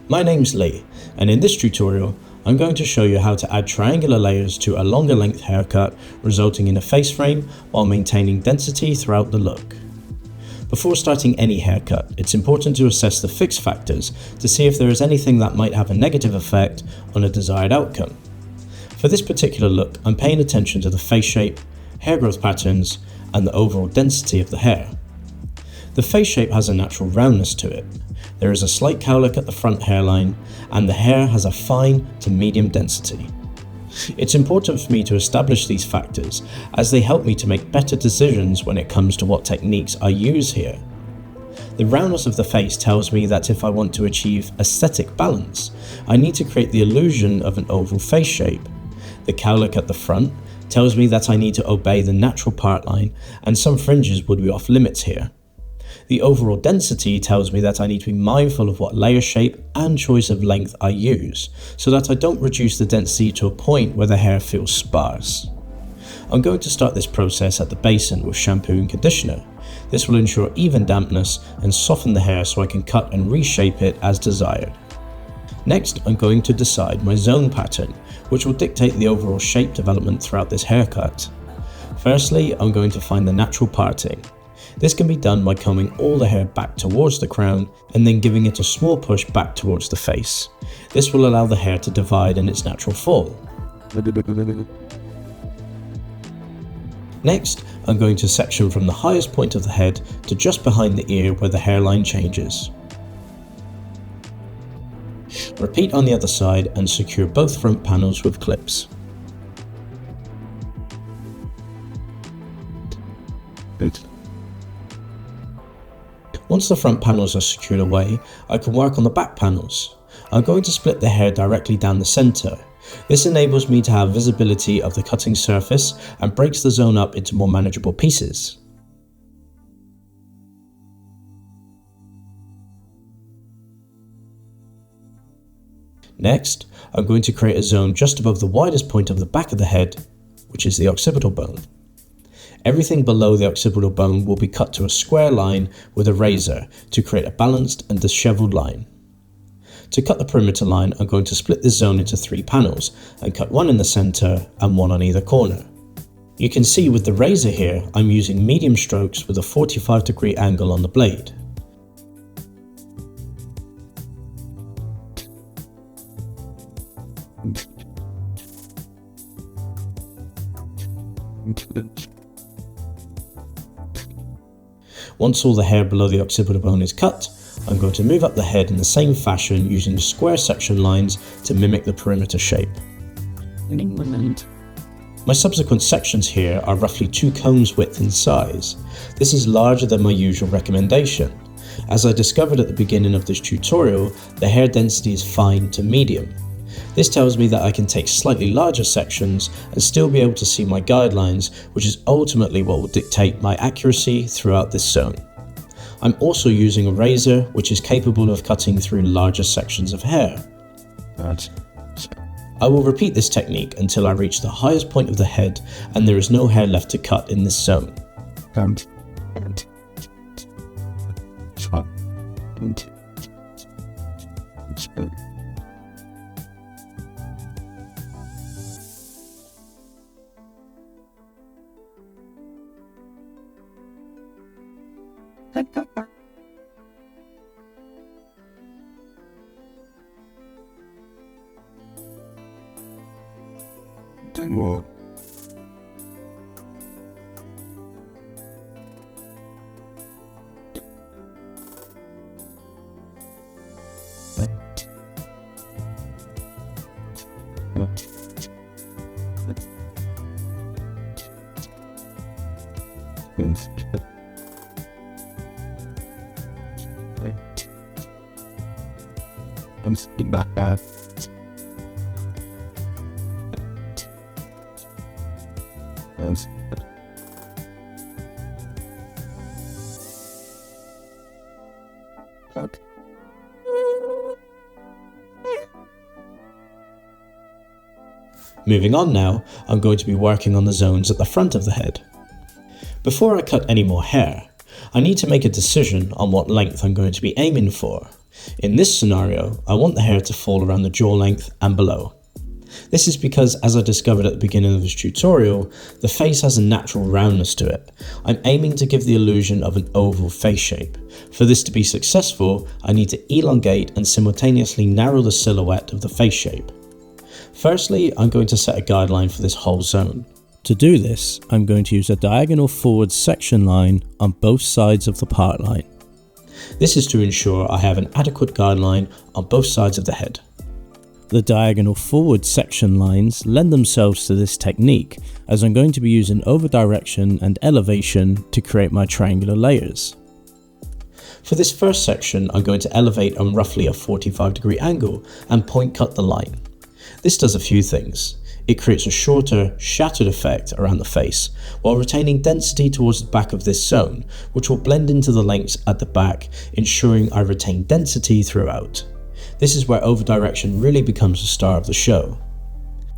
My name's Lee, and in this tutorial I'm going to show you how to add triangular layers to a longer length haircut, resulting in a face frame while maintaining density throughout the look. Before starting any haircut, it's important to assess the fix factors to see if there is anything that might have a negative effect on a desired outcome. For this particular look, I'm paying attention to the face shape, hair growth patterns, and the overall density of the hair. The face shape has a natural roundness to it. There is a slight cowlick at the front hairline, and the hair has a fine to medium density. It's important for me to establish these factors as they help me to make better decisions when it comes to what techniques I use here. The roundness of the face tells me that if I want to achieve aesthetic balance, I need to create the illusion of an oval face shape. The cowlick at the front tells me that I need to obey the natural part line, and some fringes would be off limits here. The overall density tells me that I need to be mindful of what layer shape and choice of length I use, so that I don't reduce the density to a point where the hair feels sparse. I'm going to start this process at the basin with shampoo and conditioner. This will ensure even dampness and soften the hair so I can cut and reshape it as desired. Next, I'm going to decide my zone pattern, which will dictate the overall shape development throughout this haircut. Firstly, I'm going to find the natural parting. This can be done by combing all the hair back towards the crown and then giving it a small push back towards the face. This will allow the hair to divide in its natural fall. Next, I'm going to section from the highest point of the head to just behind the ear where the hairline changes. Repeat on the other side and secure both front panels with clips. Once the front panels are secured away, I can work on the back panels. I'm going to split the hair directly down the center. This enables me to have visibility of the cutting surface and breaks the zone up into more manageable pieces. Next, I'm going to create a zone just above the widest point of the back of the head, which is the occipital bone. Everything below the occipital bone will be cut to a square line with a razor to create a balanced and disheveled line. To cut the perimeter line, I'm going to split this zone into 3 panels and cut one in the center and one on either corner. You can see with the razor here, I'm using medium strokes with a 45-degree angle on the blade. Once all the hair below the occipital bone is cut, I'm going to move up the head in the same fashion using the square section lines to mimic the perimeter shape. My subsequent sections here are roughly 2 combs width in size. This is larger than my usual recommendation. As I discovered at the beginning of this tutorial, the hair density is fine to medium. This tells me that I can take slightly larger sections and still be able to see my guidelines, which is ultimately what will dictate my accuracy throughout this zone. I'm also using a razor which is capable of cutting through larger sections of hair. I will repeat this technique until I reach the highest point of the head and there is no hair left to cut in this zone. I'm sitting back at Moving on now, I'm going to be working on the zones at the front of the head. Before I cut any more hair, I need to make a decision on what length I'm going to be aiming for. In this scenario, I want the hair to fall around the jaw length and below. This is because, as I discovered at the beginning of this tutorial, the face has a natural roundness to it. I'm aiming to give the illusion of an oval face shape. For this to be successful, I need to elongate and simultaneously narrow the silhouette of the face shape. Firstly, I'm going to set a guideline for this whole zone. To do this, I'm going to use a diagonal forward section line on both sides of the part line. This is to ensure I have an adequate guideline on both sides of the head. The diagonal forward section lines lend themselves to this technique, as I'm going to be using over direction and elevation to create my triangular layers. For this first section, I'm going to elevate on roughly a 45-degree angle and point cut the line. This does a few things. It creates a shorter, shattered effect around the face, while retaining density towards the back of this zone, which will blend into the lengths at the back, ensuring I retain density throughout. This is where over direction really becomes the star of the show.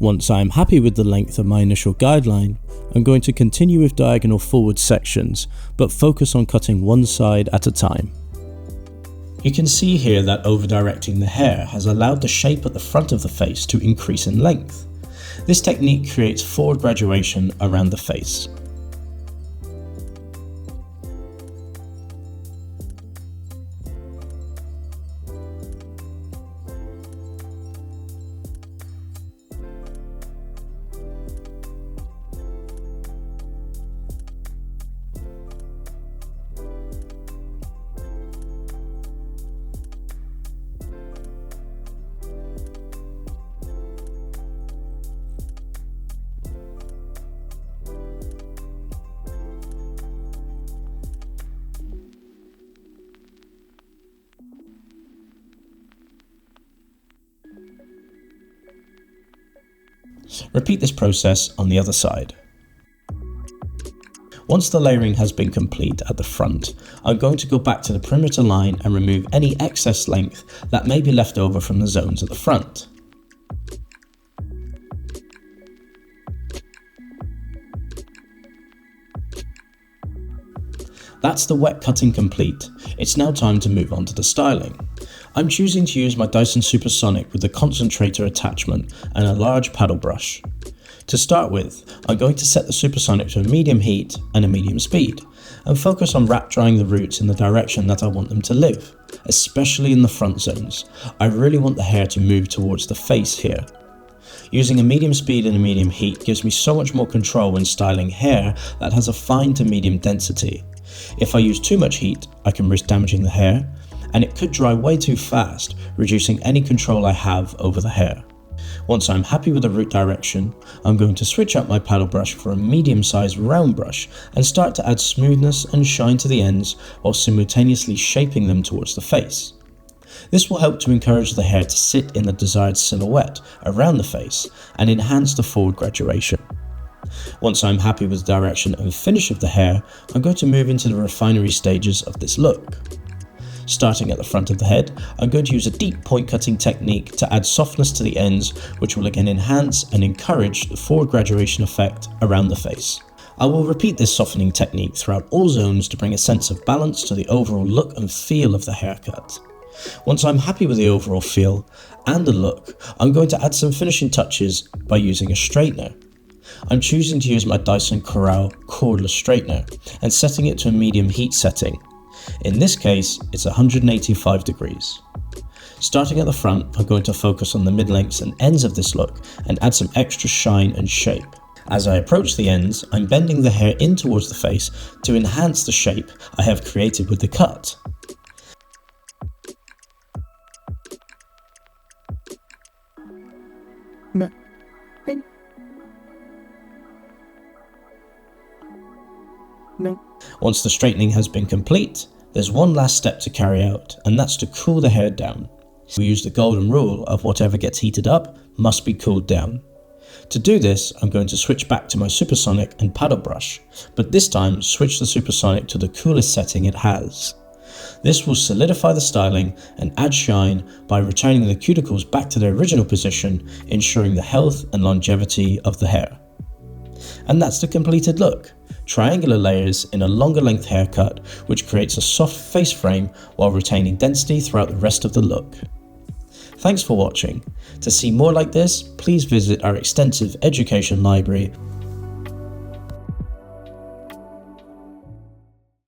Once I am happy with the length of my initial guideline, I'm going to continue with diagonal forward sections, but focus on cutting one side at a time. You can see here that over directing the hair has allowed the shape at the front of the face to increase in length. This technique creates forward graduation around the face. Repeat this process on the other side. Once the layering has been complete at the front, I'm going to go back to the perimeter line and remove any excess length that may be left over from the zones at the front. That's the wet cutting complete. It's now time to move on to the styling. I'm choosing to use my Dyson Supersonic with the concentrator attachment and a large paddle brush. To start with, I'm going to set the Supersonic to a medium heat and a medium speed, and focus on wrap drying the roots in the direction that I want them to live, especially in the front zones. I really want the hair to move towards the face here. Using a medium speed and a medium heat gives me so much more control when styling hair that has a fine to medium density. If I use too much heat, I can risk damaging the hair, and it could dry way too fast, reducing any control I have over the hair. Once I'm happy with the root direction, I'm going to switch up my paddle brush for a medium-sized round brush and start to add smoothness and shine to the ends while simultaneously shaping them towards the face. This will help to encourage the hair to sit in the desired silhouette around the face and enhance the forward graduation. Once I'm happy with the direction and finish of the hair, I'm going to move into the refinery stages of this look. Starting at the front of the head, I'm going to use a deep point cutting technique to add softness to the ends, which will again enhance and encourage the forward graduation effect around the face. I will repeat this softening technique throughout all zones to bring a sense of balance to the overall look and feel of the haircut. Once I'm happy with the overall feel and the look, I'm going to add some finishing touches by using a straightener. I'm choosing to use my Dyson Corrale cordless straightener and setting it to a medium heat setting. In this case, it's 185 degrees. Starting at the front, I'm going to focus on the mid-lengths and ends of this look and add some extra shine and shape. As I approach the ends, I'm bending the hair in towards the face to enhance the shape I have created with the cut. Once the straightening has been complete, there's one last step to carry out, and that's to cool the hair down. We use the golden rule of whatever gets heated up must be cooled down. To do this, I'm going to switch back to my Supersonic and paddle brush, but this time switch the Supersonic to the coolest setting it has. This will solidify the styling and add shine by returning the cuticles back to their original position, ensuring the health and longevity of the hair. And that's the completed look. triangular layers in a longer length haircut, which creates a soft face frame while retaining density throughout the rest of the look. Thanks for watching. To see more like this, please visit our extensive education library